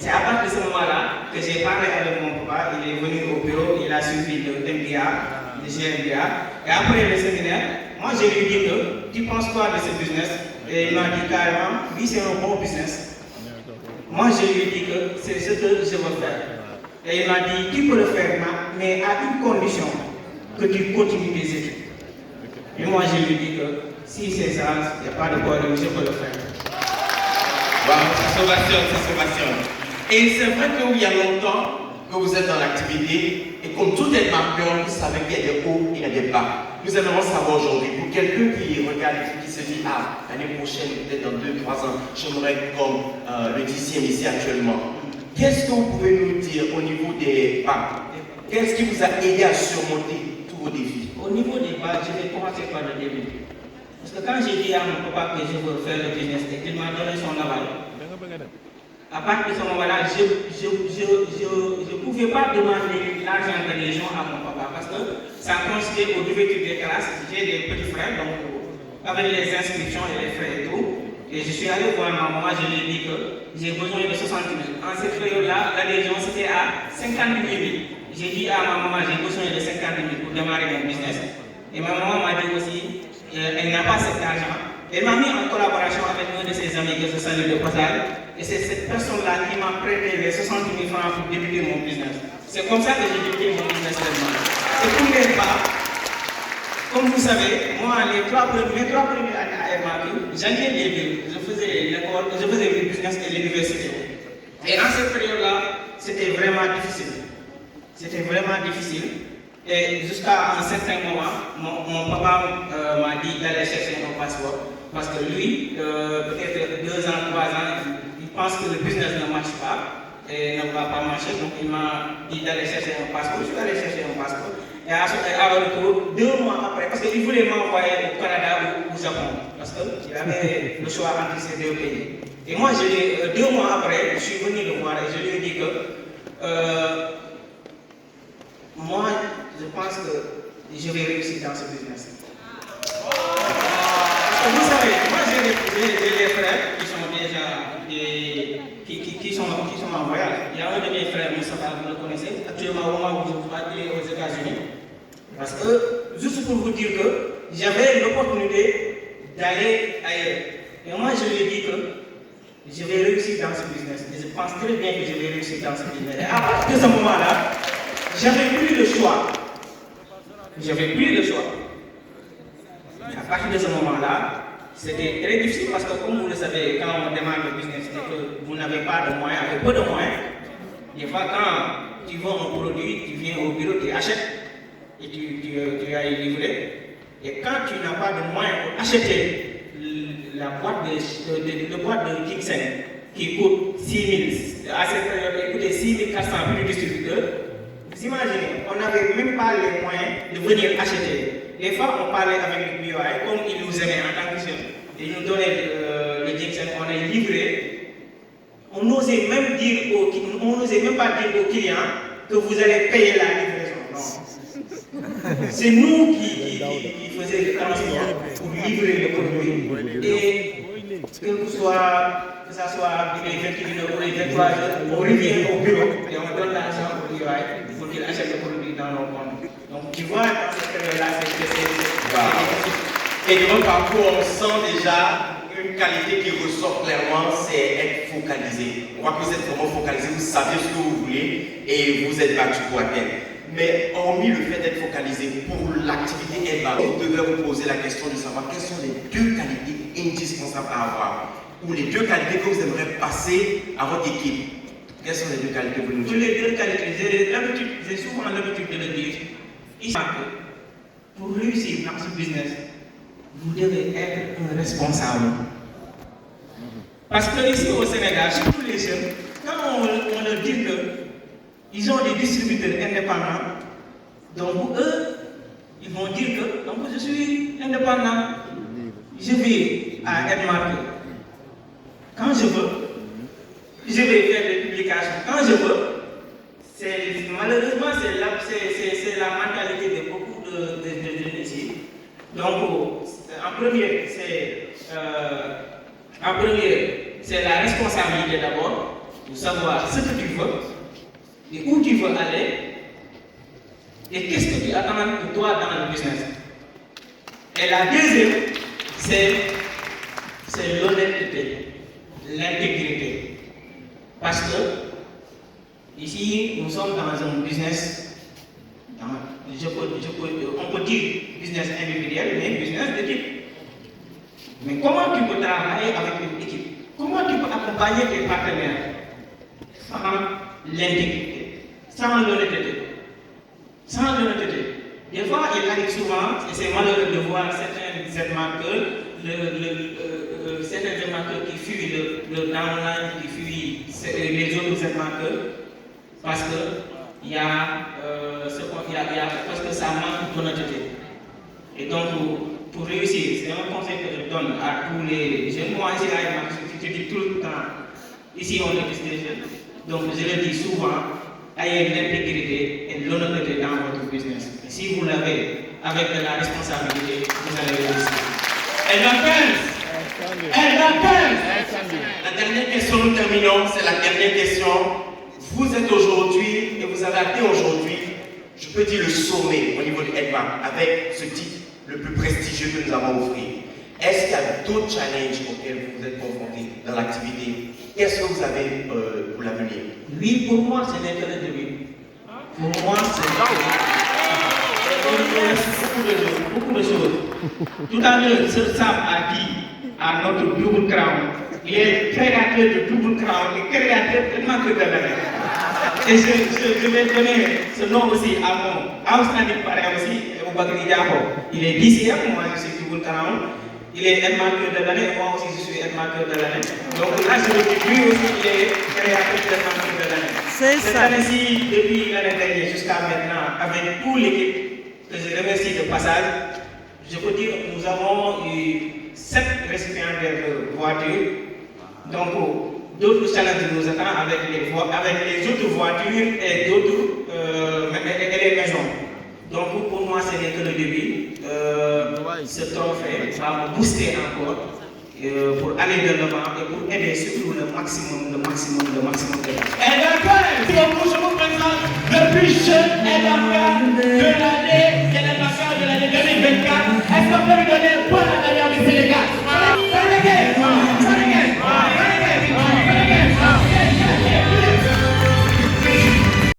C'est à partir de ce moment-là que j'ai parlé avec mon papa. Il est venu au bureau, il a suivi le MBA, le GMBA. Et après le séminaire, moi je lui ai dit que tu penses quoi de ce business? Et il m'a dit carrément, oui, c'est un bon business. Moi je lui ai dit que c'est ce que je veux faire. Et il m'a dit, tu peux le faire, mais à une condition, que tu continues tes études. Et moi je lui ai dit que si c'est ça, il n'y a pas de problème, je peux le faire. Wow, c'est sauvation. Et c'est vrai qu'il y a longtemps que vous êtes dans l'activité et comme tout est marqueur, vous savez qu'il y a des hauts et il y a des bas. Nous aimerions savoir aujourd'hui, pour quelqu'un qui regarde et qui se dit, ah, l'année prochaine, peut-être dans 2-3 ans, j'aimerais être comme le 10e ici actuellement. Qu'est-ce que vous pouvez nous dire au niveau des bas? Qu'est-ce qui vous a aidé à surmonter tous vos défis? Au niveau des bas, je vais commencer par le début. Parce que quand j'ai dit à mon papa que je veux faire le business, il m'a donné son aval. À partir de ce moment-là, je ne pouvais pas demander l'argent de les gens à mon papa parce que ça consistait aux ouvertures des classes. J'ai des petits frères, donc avec les inscriptions et les frais et tout. Et je suis allé voir ma maman, je lui ai dit que j'ai besoin de 60 000. En cette période-là, l'adhésion c'était à 50 000. J'ai dit à ma maman, j'ai besoin de 50 000 pour démarrer mon business. Et ma maman m'a dit aussi, elle n'a pas cet argent. Elle m'a mis en collaboration avec un de ses amis que je salue de passage. Et c'est cette personne-là qui m'a prêté les 60 000 francs pour débuter mon business. C'est comme ça que j'ai débuté mon business seulement. Et pour les bas, comme vous savez, moi, mes trois premières années à MAP, j'allais les deux. Je faisais l'école, je faisais le business et l'université. Et en cette période-là, c'était vraiment difficile. C'était vraiment difficile. Et jusqu'à un certain moment, mon papa m'a dit d'aller chercher un passeport. Parce que lui, peut-être 2 ans, 3 ans, il pense que le business ne marche pas et ne va pas marcher. Donc il m'a dit d'aller chercher un passeport. Je suis allé chercher un passeport. Et à retour, 2 mois après, parce qu'il voulait m'envoyer au Canada ou au Japon. Parce qu'il avait le choix entre ces 2 pays. Et moi, 2 mois après, je suis venu le voir et je lui ai dit que moi, je pense que je vais réussir dans ce business. Vous savez, moi j'ai des frères qui sont déjà qui sont en voyage. Il y a un de mes frères, Moustapha, vous le connaissez, actuellement au moment où je vous parle, il est aux États-Unis. Parce que, juste pour vous dire que j'avais l'opportunité d'aller ailleurs. Et moi je lui ai dit que je vais réussir dans ce business. Et je pense très bien que je vais réussir dans ce business. Et à partir de ce moment-là, j'avais plus le choix. À partir de ce moment-là, c'était très difficile parce que comme vous le savez, quand on démarre le business et que vous n'avez pas de moyens, avec peu de moyens, des fois quand tu vends un produit, tu viens au bureau, tu achètes et tu as livré. Et quand tu n'as pas de moyens pour acheter la boîte de Kingston qui coûte 6 000, à cette période, il coûtait 6 400 pour le distributeur. Vous imaginez, on n'avait même pas les moyens de venir acheter. Des fois, on parlait avec le BOI, comme ils nous aimaient en tant que jeunes. Ils nous donnaient le Jackson, on est livré. On n'osait même pas dire aux clients que vous allez payer la livraison. Non. C'est nous qui faisions le transport pour livrer le produit. Et que ça soit les 21 heures ou les 23 heures, on revient au bureau et on donne l'argent au BOI pour qu'il achète le produit dans nos comptes. Donc tu vois, dans cette période-là, Et dans votre parcours, on sent déjà une qualité qui ressort clairement, c'est être focalisé. On voit que vous êtes vraiment focalisé, vous savez ce que vous voulez et vous êtes battu pour atteindre. Mais hormis le fait d'être focalisé pour l'activité EMA, vous devez vous poser la question de savoir quelles sont les 2 qualités indispensables à avoir ou les 2 qualités que vous aimeriez passer à votre équipe. Quelles sont les 2 qualités que vous nous dites? Les 2 qualités, j'ai souvent l'habitude de le dire. Pour réussir dans ce business, vous devez être un responsable. Parce que ici au Sénégal, surtout les jeunes, quand on leur dit qu'ils ont des distributeurs indépendants, donc eux, ils vont dire que donc, je suis indépendant, je vais à être marqué. Quand je veux, je vais faire des publications. Quand je veux, malheureusement, c'est la mentalité de beaucoup de jeunes ici. Donc, en premier, c'est la responsabilité d'abord. pour savoir ce que tu veux et où tu veux aller et qu'est-ce que tu attends de toi dans le business. Et la deuxième, c'est l'honnêteté, l'intégrité. Parce que ici, nous sommes dans un business, on peut dire business individuel, mais business d'équipe. Mais comment tu peux travailler avec une équipe? Comment tu peux accompagner tes partenaires sans l'intégrité, sans l'honnêteté? Sans l'honnêteté. Des fois, il arrive souvent, et c'est malheureux de voir certains Z-marqueurs, certains Z-marqueurs qui fuient le downline, qui fuient les autres Z-marqueurs, parce que parce que ça manque d'honnêteté. Et donc, pour réussir, c'est un conseil que je donne à tous les jeunes. Moi, ici, je dis tout le temps, ici, on est des jeunes. Donc, je le dis souvent, ayez l'intégrité et l'honnêteté dans votre business. Et si vous l'avez avec de la responsabilité, vous allez réussir. Elle va 15. La dernière question, nous terminons, c'est la dernière question. Vous êtes aujourd'hui et vous avez atteint aujourd'hui, je peux dire, le sommet au niveau de Edbank avec ce titre le plus prestigieux que nous avons offert. Est-ce qu'il y a d'autres challenges auxquels vous êtes confrontés dans l'activité? Qu'est-ce que vous avez pour l'avenir? Oui, pour moi, ce n'est que le début. Pour moi, c'est beaucoup de choses. Tout à l'heure, ce Sam a dit à notre double crown, il est créateur de double crown et créateur de marque de l'année. Et je vais donner ce nom aussi à mon outstanding parrain aussi, Oubakri Diabo. Il est lycéen, moi je suis double crown. Il est marqueur de l'année, moi aussi je suis marqueur de l'année. Donc là, je le dis, lui aussi, il est créateur de marqueur de l'année. C'est ça. Cette année-ci, depuis l'année dernière jusqu'à maintenant, avec toute l'équipe que je remercie de passage, je peux dire que nous avons eu 7 récipiendaires de voitures. Donc, d'autres challenges nous attendent avec les autres voitures et d'autres et les maisons. Donc, pour moi, ce n'est que le début. Ce trophée va me booster encore pour aller de l'avant et pour aider surtout le maximum de gens. Et d'accord, je vous présente le plus jeune et de la